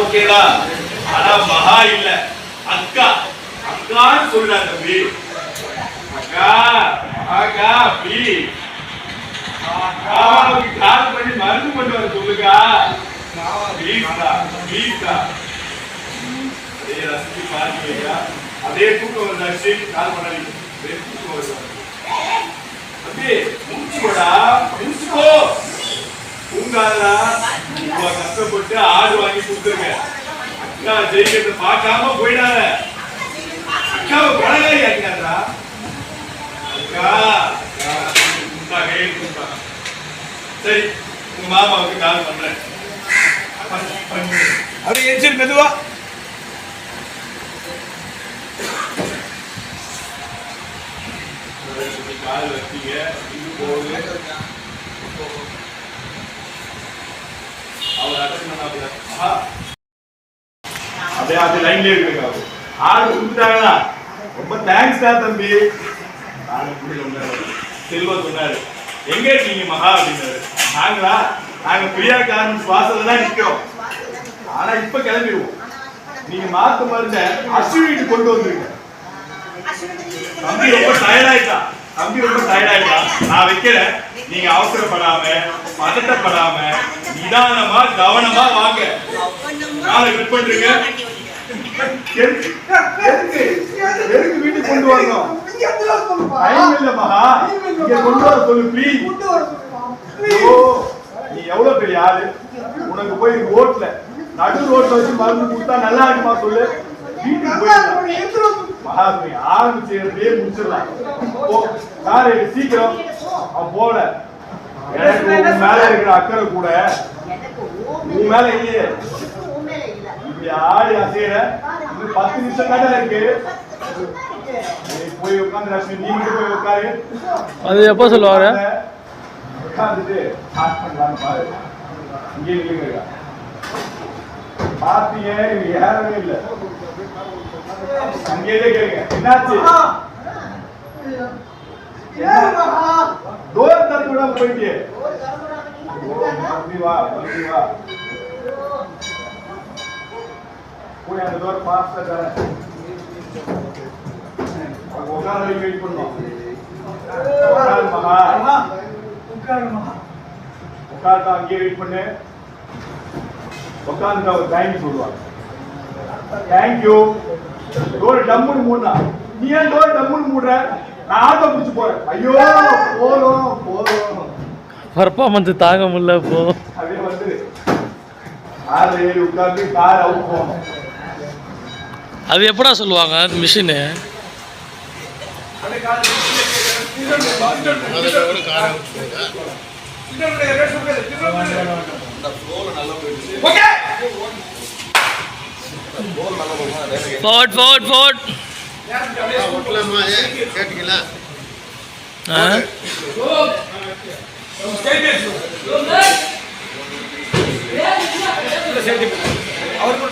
ஓகேடா. ஆனா மகா இல்ல, அக்கா. அக்கான்னு சொல்றா தம்பி. அக்கா அக்கா பி அக்காவுக்கு கால் பண்ணி மருந்து கொண்டு வர சொல்லுக்கா. ப்ளீஸ்டா ப்ளீஸ்டா. அதே ரசிச்சு பாருங்க. அதே தூக்கம் வருது. கால் பண்ணாதீங்க. தூக்கம் வருது. தம்பி முடிச்சுக்கோடா, முடிச்சுக்கோ. உங்காதா இவ்வளவு கஷ்டப்பட்டு ஆடு வாங்கி கொடுத்துருங்க. அக்கா ஜெயிக்கிறத பார்க்காம போயிடாத. அக்காவை பழகாரி ஆக்கிடாதா. அக்கா சரி, உங்க மாமாவுக்கு கால் பண்றேன். அப்படி எரிச்சல் மெதுவா. கால் வச்சீங்க போகுது. அவர் அட்டன் பண்ணா அப்படியே அது லைன்ல இருக்கு. ஆடு கொடுத்துட்டாங்களா? ரொம்ப தேங்க்ஸ் தான் தம்பி. செல்வா சொன்னாரு, எங்க இருக்கீங்க மகா அப்படின்னாரு. நாங்க பிரியா கார்மெண்ட்ஸ் வாசல்ல தான் நிக்கிறோம். ஆனா இப்ப கிளம்பிடுவோம். நீங்க மாத்து மருந்த அஸ்வினிக்கு கொண்டு வந்துருங்க. தம்பி ரொம்ப டயர்டாயிட்டா. நான் வைக்கிறேன். நீங்க அவசரப்படாம பதட்டப்படாம நிதானமா கவனமா வாங்க. நாளை விட் பண்றீங்க. எதுக்கு வீட்டுக்கு கொண்டு வரணும்? டைம் இல்ல மகா. இங்க கொண்டு வர சொல்லு ப்ளீஸ். நீ எவ்வளவு பெரிய ஆளு. உனக்கு போய் ரோட்ல நடு ரோட்ல வச்சு மருந்து கொடுத்தா நல்லா இருக்குமா சொல்லு. வீட்டுக்கு போய் மகா நீ ஆரம்பிச்சே முடிச்சிடலாம். காரை சீக்கிரம். போல எனக்கு உன் மேல இருக்கிற அக்கறை கூட உன் மேல இல்லையே. இப்படி ஆடி அசைற 10 நிமிஷம் கடை இருக்கு. போய் உட்காந்து லட்சுமி, நீ மட்டும் போய் உட்காரு. அது எப்போ சொல்லுவாரு? உட்காந்துட்டு ஸ்டார்ட் பண்ணலாம்னு பாரு. இங்கே இல்லைங்க பாத்தீங்க, ஏறவே இல்லை. அங்கேயே கேளுங்க, என்னாச்சு? டோர் தட்டு விடாம போயிட்டு வா போய் அந்த டோர் பாஸ்டா தரேன். உட்கார வெயிட் பண்ணுவோம். உட்கார்ந்து அங்கேயே வெயிட் பண்ணு. உட்கார்ந்து அவர் தேங்க்யூ சொல்லுவாங்க. தேங்க்யூ. டோர் டம்முன்னு மூடா. நீ ஏன் டோர் டம்முன்னு மூடுற? நான் ஆட்டோ பிடிச்சு போறேன். ஐயோ போதும். பர்ஃபார்மன்ஸ் தாங்க முடியல. இப்போ அப்படியே வந்து கார்ல ஏறி உட்கார்ந்து கார் அவுட் போகணும். அது எப்படா சொல்லுவாங்க மிஷினு? ஃபோர்ட் கேட்டீங்களா? அவர்